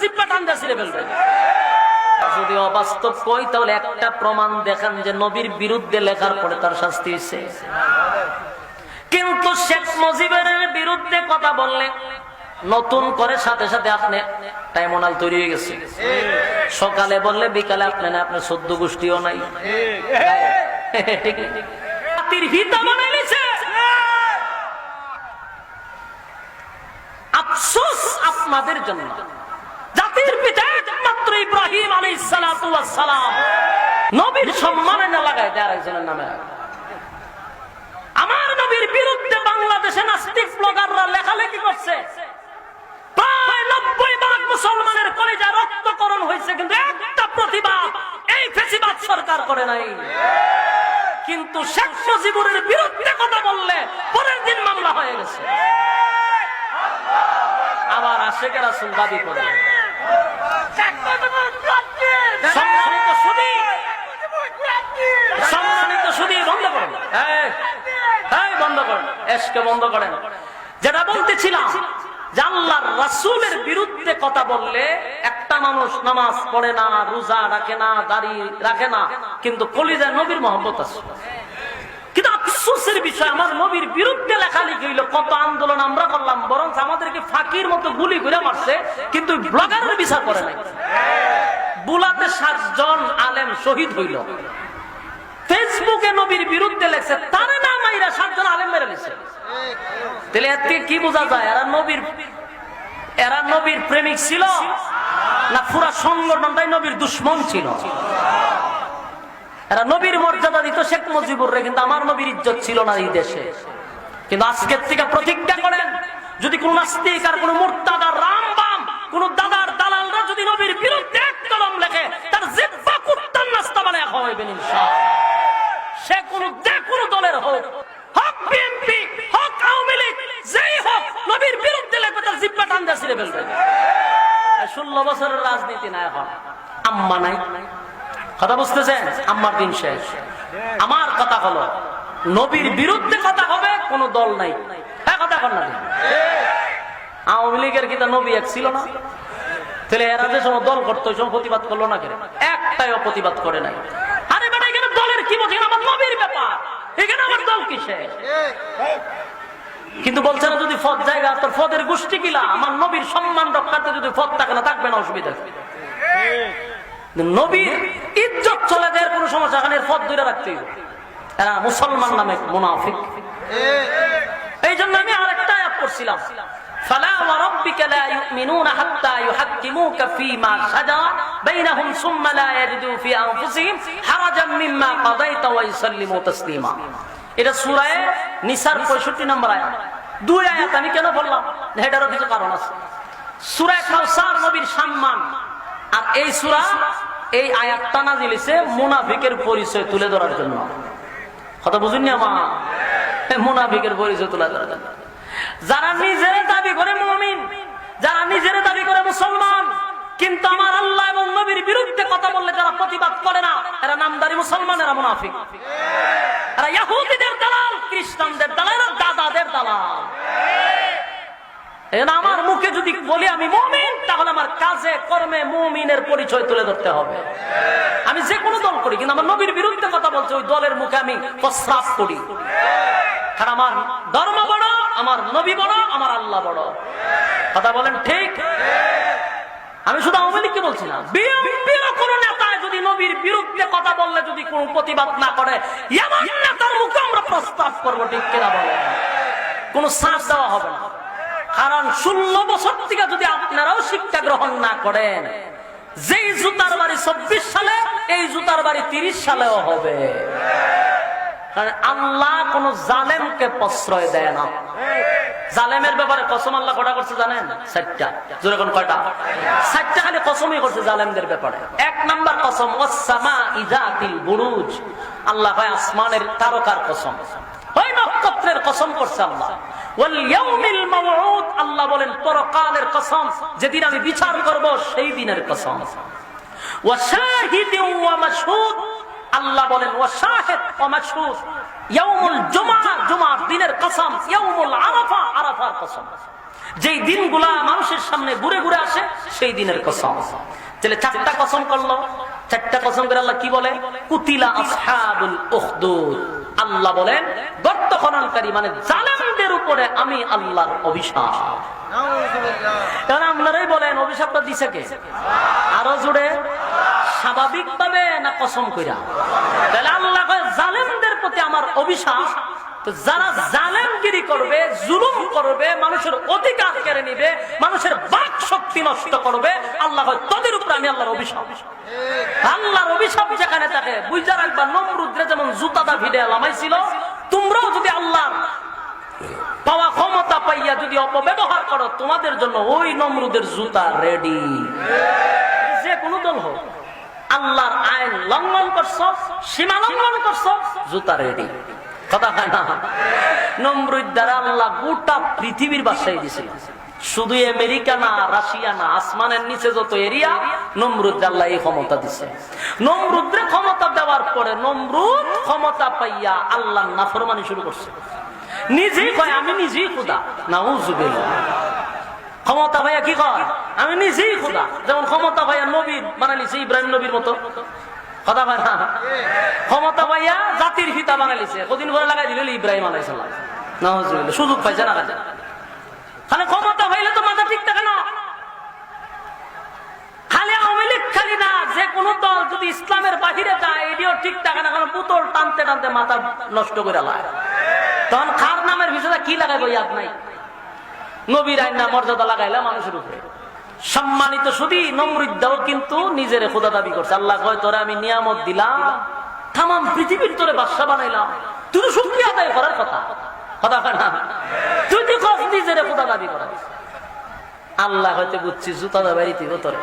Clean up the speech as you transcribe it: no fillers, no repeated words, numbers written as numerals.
জিহ্বা টান দিয়ে ছিঁড়ে ফেলবে। যদি অবাস্তব কই তাহলে একটা প্রমাণ দেখান যে নবীর বিরুদ্ধে লেখার পরে তার শাস্তি হয়েছে। কিন্তু শেখ মুজিবের বিরুদ্ধে কথা বললে নতুন করে সাথে সাথে আপনি ট্রাইব্যুনাল তৈরি হয়ে গেছে। সকালে বললে বিকালে আপনি না, আপনার 14 গোষ্ঠীও নাই। জাতির হিত বানাই নিছে। আফসোস আপনাদের জন্য। জাতির পিতা একমাত্র ইব্রাহিম আলাইহিস সালাতু ওয়াস সালাম নবীর সম্মানে না লাগায় দেয় আরেকজনের নামে। আমার নবীর বিরুদ্ধে বাংলাদেশে নাস্তিক ব্লগাররা লেখালেখি করছে। প্রায় 90% মুসলমানের কলিজা রক্তকরণ হয়েছে, কিন্তু একটা প্রতিবাদ এই ফ্যাসিবাদ সরকার করে নাই। কিন্তু শেখ মুজিবুরের বিরুদ্ধে কথা বললে পরের দিন মামলা হয়ে গেছে। আবার আশেকের রাসূল দাবি করে। সম্মানিত সুধী, বন্ধ করেন, বন্ধ করেন, এসকে বন্ধ করেন। যেটা বলতেছিলাম যে আল্লাহর রাসূলের বিরুদ্ধে কথা বললে একটা মানুষ নামাজ পড়ে না, রোজা রাখে না, দাড়ি রাখে না, কিন্তু কলিজায় নবীর মহব্বত আছে। কিন্তু আফসোসের বিষয়, আমার নবীর বিরুদ্ধে লেখালেখি হইল, কত আন্দোলন আমরা করলাম, বরং আমাদেরকে ফাঁকির মতো গুলি করে মারছে, কিন্তু ব্লগারের বিচার করে নাই। বুলাতে 7 জন আলেম শহীদ হইল, ফেসবুকে নবীর বিরুদ্ধে লেখছে, তারে না মাইরা 7 জন আলেম মেরে নিছে। তাহলে এর থেকে কি বোঝা যায় এরা নবীর প্রেমিক ছিল না পুরা সংগঠনটাই নবীর দুশ্মন ছিল? এরা নবীর মর্যাদা দিত শেখ মুজিবুর রে, কিন্তু আমার নবীর ইজ্জত ছিল না এই দেশে। কিন্তু আজকের থেকে প্রতিজ্ঞা করেন, যদি কোন নাস্তিক আর কোন মুরতাদ আর রামবাম কোন দাদার দালালরা যদি নবীর বিরুদ্ধে এক কলম লেখে, তার জিহ্বা কুত্তার নাস্তা বানায় খাওয়াইবেন ইনশাআল্লাহ। সে কোন দলের হোক, হক বিএনপি, হক আওয়ামী লীগ, যেই হোক, নবীর বিরুদ্ধে লেখবে তার জিহ্বা টান দিয়ে ছিঁড়ে ফেলবে। 16 বছরের রাজনীতি না, এখন আম্মা নাই। কথা বুঝতেছেন? আম্মার দিন শেষ। আমার কথা হলো, নবীর বিরুদ্ধে কথা হবে, কোন দল নাই। হ্যাঁ, কথা কর না। আওয়ামী লীগের কি তা নবী এক ছিল না? তাহলে এরা যে সময় দল করতো ওই সময় প্রতিবাদ করলো না কেন? একটাইও প্রতিবাদ করে নাই। আরে বেটা, এখানে দলের কি বলছে? আমার নবীর ব্যাপার, এখানে আমার দল কিসে? কিন্তু বলছে না, যদি ফদ জায়গা তোর ফদের গোষ্ঠী কিলা, আমার নবীর সম্মান রক্ষার্থে যদি ফদ থাকে না, থাকবে না, অসুবিধা। নবীর ইজ্জত চলে যায়, কোন সমস্যা, এখানে ফদ ধরে রাখতে। এরা মুসলমান নামে মুনাফিক। এই জন্য আমি আরেকটা আয়াত পড়ছিলাম, ফালা ওয়া রাব্বিকা লা ইউমিনুনা হাত্তা ইউহাক্কিমুকা ফীমা শাজারা বাইনাহুম সুম্মা লা ইয়াজিদু ফি আনফুসিহিম হারাজাম মিম্মা কাদাইতা ওয়া ইউসাল্লিমু তাসলিমা। এটা সূরা নিসার 65 নম্বর আয়াত। 2 আয়াত আমি কেন বললাম? এটারও কিছু কারণ আছে। সূরা কাউসার নবীর সম্মান, আর এই সূরা এই আয়াতটা নাযিল হইছে মুনাফিকের পরিচয় তুলে ধরার জন্য। কথা বুঝুননি আমার? মুনাফিকের পরিচয় তুলে ধরার জন্য। যারা নিজেরা দাবি করে মুমিন, যারা নিজেরা দাবি করে মুসলমান, কিন্তু আমার আল্লাহ এবং নবীর বিরুদ্ধে কথা বললে যারা প্রতিবাদ করে না, এরা নামদারি মুসলমান, এরা মুনাফিক। এরা ইহুদিদের দালাল, খ্রিস্টানদের দালাল, দাদাদের দালাল। আমার মুখে যদি বলি আমি মুমিন, তাহলে আমার কাজে কর্মে মুমিনের পরিচয় তুলে ধরতে হবে। আমি যে কোনো দল করি, কিন্তু আমার নবীর বিরুদ্ধে কথা বলছে, ওই দলের মুখে আমি প্রস্রাব করি। কারণ আমার ধর্ম বড়, আমার নবী বড়, আমার আল্লাহ বড়। কথা বলেন ঠিক? আমি শুধু আওয়ামী লীগকে বলছি না, বিএনপির কোন নেতা যদি নবীর বিরুদ্ধে কথা বললে যদি কোন প্রতিবাদ না করে, এমন নেতার মুখে আমরা প্রস্তাব করবো, ঠিক কিনা বলেন? কোন সাথ দেওয়া হবে না। কারণ 16 বছর থেকে যদি আপনারাও শিক্ষা গ্রহণ না করেন, যেই জুতার বাড়ি 24 সালে, এই জুতার বাড়ি 30 সালেও হবে। কারণ আল্লাহ কোন জালেমকে প্রশ্রয় দেয় না। জালেমের ব্যাপারে কসম আল্লাহ কটা করছে জানেন? 7টা। জোরে কোন কয়টা? 7টা খালি কসমই করছে জালেমদের ব্যাপারে। 1 নাম্বার কসম, ওয়াস-সামা'i যাতিল বুরুজ। আল্লাহ ভাই আসমানের তারকার কসম, ওই নক্ষত্রের কসম করছে আল্লাহ। ওয়াল ইয়াউমিল মাউউদ, আল্লাহ বলেন পরকালের কসম, যেদিন আমি বিচার করব সেই দিনের কসম। ওয়া শাহিদিন ওয়া মাশহুদ, আল্লাহ বলেন ওয়া শাহিদ ওয়া মাশহুদ। ইয়াউমুল জুমআহ, জুমআর দিনের কসম। ইয়াউমুল আরাফা, আরাফার কসম। যেই দিনগুলা মানুষের সামনে ঘুরে ঘুরে আসে সেই দিনের কসম। তাহলে 4টা কসম করলো, 4টা কসম করে আল্লাহ কি বলে? কুতিলা আসহাবুল উখদুদ। আল্লাহ বলেন গর্ত খননকারী মানে জালেমদের উপরে আমি আল্লাহর অভিশাপ। কারণ আপনারাই বলেন অভিশাপটা দিছে কে? আরো জোরে, স্বাভাবিক ভাবে না কসম কইরা? তাহলে আল্লাহ কয় জালেমদের প্রতি আমার অভিশাপ। তো যারা জালেমগিরি করবে, জুলুম করবে, মানুষের অধিকার কেড়ে নিবে, মানুষের বাক শক্তি নষ্ট করবে, আল্লাহ কয় তাদের উপরে আমি আল্লাহর অভিশাপ। আল্লাহর অভিশাপ যেখানে থাকে বুঝা রাখবা, নমরুদরে যেমন জুতাটা ভিড়ে লামাইছিল, তোমরাও যদি আল্লাহর পাওয়া ক্ষমতা পাইয়া যদি অপব্যবহার করো, তোমাদের জন্য ওই নমরুদের জুতা রেডি। যে কোনো দল হোক, আল্লাহর আইন লঙ্ঘন করছো, সীমা লঙ্ঘন করছো, জুতা রেডি। কথা হয় না? নমরুদ দ্বারা আল্লাহ গোটা পৃথিবীর বাসায় দিয়েছিল। শুধু আমেরিকা না, রাশিয়া না, আসমানের নিচে যত এরিয়া, নমরুদ আল্লাহ এই ক্ষমতা দিছে। নমরুদরে ক্ষমতা দেওয়ার পরে নমরুদ ক্ষমতা পাইয়া আল্লাহর নাফরমানি শুরু করছে। নিজেই কয় আমি নিজেই খোদা। নাউজুবিল্লাহ। ক্ষমতা ভাইয়া কি কয়? আমি নিজেই খোদা। যেমন ক্ষমতা ভাইয়া নবী বানালিছে ইব্রাহিম নবীর মতো। কথা ভাই না? ক্ষমতা ভাইয়া জাতির পিতা বানালিছে, কদিন করে লাগাই দিল ইব্রাহিম আলাইহিস সালাম। নাউজুবিল্লাহ। সুযোগ পাইছে না কাজে। খালি ক্ষমতা পাইলে তো মাথা ঠিক থাকে না। খালি আওয়ামী লীগ খালি না, যে কোনো দল যদি ইসলামের বাহিরে যায় এটিও ঠিক থাকে না। কারণ পুতল টানতে টানতে মাথা নষ্ট করে লায়। তখন খার নামের ভিতরে কি লাগাইবো ইয়াদ নাই। নবীর আইন না মর্যাদা লাগাইলা মানুষের উপরে। সম্মানিত শুধু নমরুদও কিন্তু নিজের খোদা দাবি করছে। আল্লাহ কয় তোরে আমি নিয়ামত দিলাম, তাম পৃথিবীর তোরে বাদশা বানাইলাম, তুই তো শুকরিয়া আদায় করার কথা। কথা কয় না? তুই তো নিজের খোদা দাবি করা। আল্লাহ হয়তো বুঝছি জুতা দাবাই তোরে।